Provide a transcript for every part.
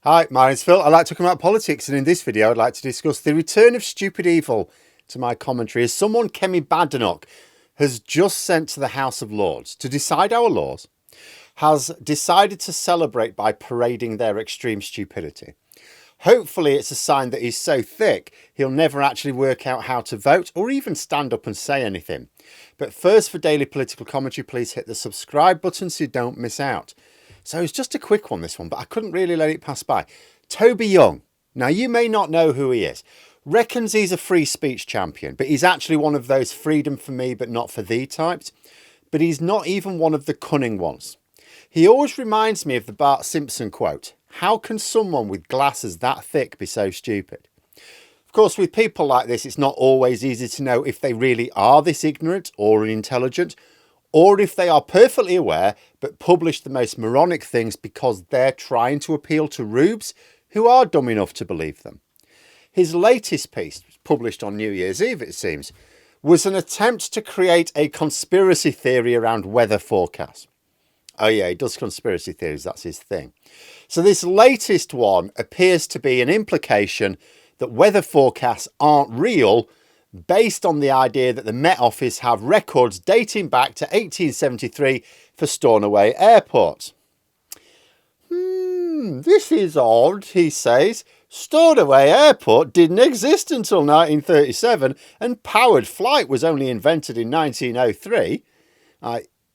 Hi, my name's Phil. I like talking about politics, and in this video I'd like to discuss the return of stupid evil to my commentary as someone, Kemi Badenoch, has just sent to the House of Lords to decide our laws, has decided to celebrate by parading their extreme stupidity. Hopefully it's a sign that he's so thick he'll never actually work out how to vote or even stand up and say anything. But first, for daily political commentary, please hit the subscribe button so you don't miss out. So it's just a quick one, this one, but I couldn't really let it pass by. Toby Young. Now, you may not know who he is. Reckons he's a free speech champion, but he's actually one of those freedom for me but not for thee types. But he's not even one of the cunning ones. He always reminds me of the Bart Simpson quote, "How can someone with glasses that thick be so stupid?" Of course, with people like this, it's not always easy to know if they really are this ignorant or unintelligent, or if they are perfectly aware but publish the most moronic things because they're trying to appeal to rubes who are dumb enough to believe them. His latest piece, published on New Year's Eve it seems, was an attempt to create a conspiracy theory around weather forecasts. Oh yeah, he does conspiracy theories, that's his thing. So this latest one appears to be an implication that weather forecasts aren't real, based on the idea that the Met Office have records dating back to 1873 for Stornoway Airport. This is odd, he says. Stornoway Airport didn't exist until 1937 and powered flight was only invented in 1903.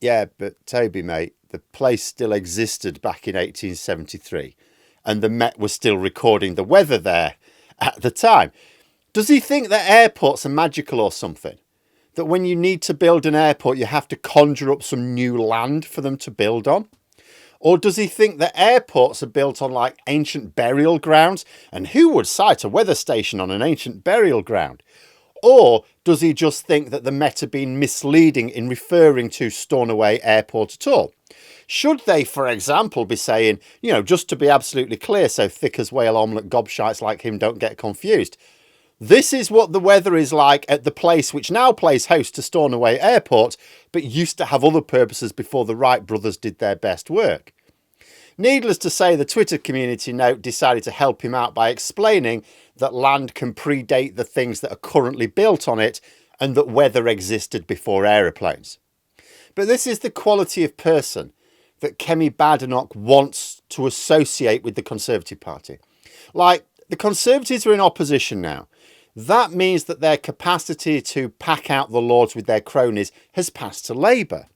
Yeah, but Toby, mate, the place still existed back in 1873 and the Met was still recording the weather there at the time. Does he think that airports are magical or something? That when you need to build an airport, you have to conjure up some new land for them to build on? Or does he think that airports are built on like ancient burial grounds? And who would site a weather station on an ancient burial ground? Or does he just think that the Met have been misleading in referring to Stornoway Airport at all? Should they, for example, be saying, just to be absolutely clear so thick as whale omelette gobshites like him don't get confused, this is what the weather is like at the place which now plays host to Stornoway Airport, but used to have other purposes before the Wright brothers did their best work. Needless to say, the Twitter community note decided to help him out by explaining that land can predate the things that are currently built on it and that weather existed before aeroplanes. But this is the quality of person that Kemi Badenoch wants to associate with the Conservative Party. Like, the Conservatives are in opposition now. That means that their capacity to pack out the Lords with their cronies has passed to Labour.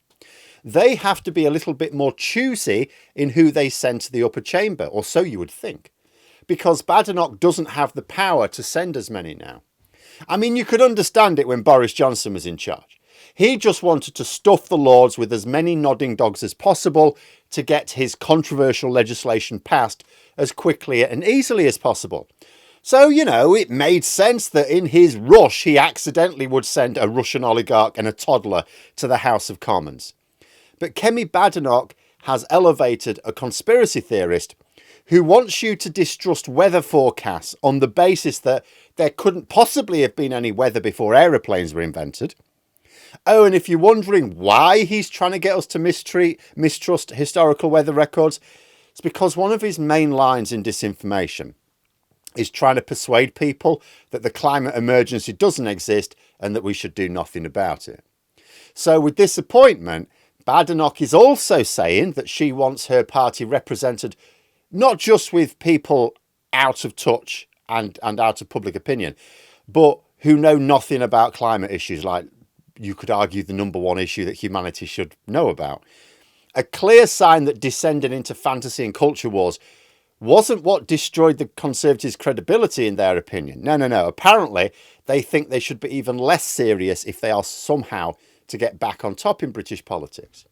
They have to be a little bit more choosy in who they send to the upper chamber, or so you would think, because Badenoch doesn't have the power to send as many now. I mean, you could understand it when Boris Johnson was in charge. He just wanted to stuff the Lords with as many nodding dogs as possible to get his controversial legislation passed as quickly and easily as possible. So, it made sense that in his rush, he accidentally would send a Russian oligarch and a toddler to the House of Commons. But Kemi Badenoch has elevated a conspiracy theorist who wants you to distrust weather forecasts on the basis that there couldn't possibly have been any weather before aeroplanes were invented. Oh, and if you're wondering why he's trying to get us to mistrust historical weather records, it's because one of his main lines in Disinformation is trying to persuade people that the climate emergency doesn't exist and that we should do nothing about it. So with this appointment, Badenoch is also saying that she wants her party represented not just with people out of touch and out of public opinion, but who know nothing about climate issues, like you could argue the number one issue that humanity should know about. A clear sign that descending into fantasy and culture wars wasn't what destroyed the Conservatives' credibility in their opinion. No. Apparently, they think they should be even less serious if they are somehow to get back on top in British politics.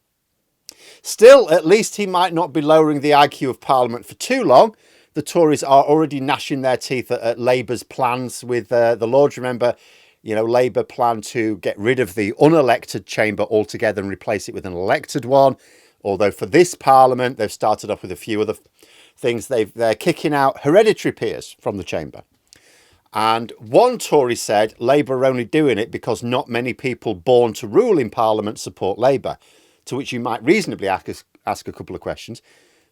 Still, at least he might not be lowering the IQ of Parliament for too long. The Tories are already gnashing their teeth at Labour's plans with the Lords. Remember, Labour plan to get rid of the unelected chamber altogether and replace it with an elected one. Although for this Parliament, they've started off with a few other things. They're kicking out hereditary peers from the chamber. And one Tory said Labour are only doing it because not many people born to rule in Parliament support Labour, to which you might reasonably ask a couple of questions.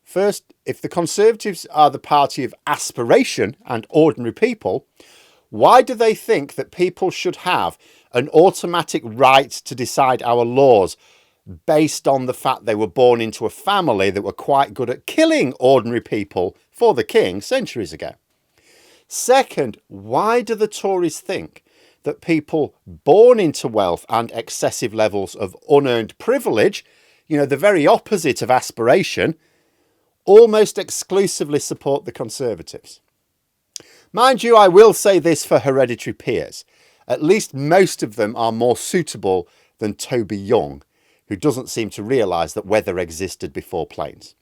First, if the Conservatives are the party of aspiration and ordinary people, why do they think that people should have an automatic right to decide our laws based on the fact they were born into a family that were quite good at killing ordinary people for the king centuries ago? Second, why do the Tories think that people born into wealth and excessive levels of unearned privilege, the very opposite of aspiration, almost exclusively support the Conservatives? Mind you, I will say this for hereditary peers. At least most of them are more suitable than Toby Young, who doesn't seem to realise that weather existed before planes.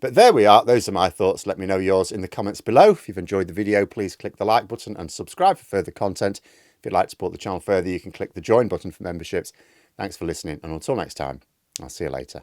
But there we are. Those are my thoughts. Let me know yours in the comments below. If you've enjoyed the video, please click the like button and subscribe for further content. If you'd like to support the channel further, you can click the join button for memberships. Thanks for listening, and until next time, I'll see you later.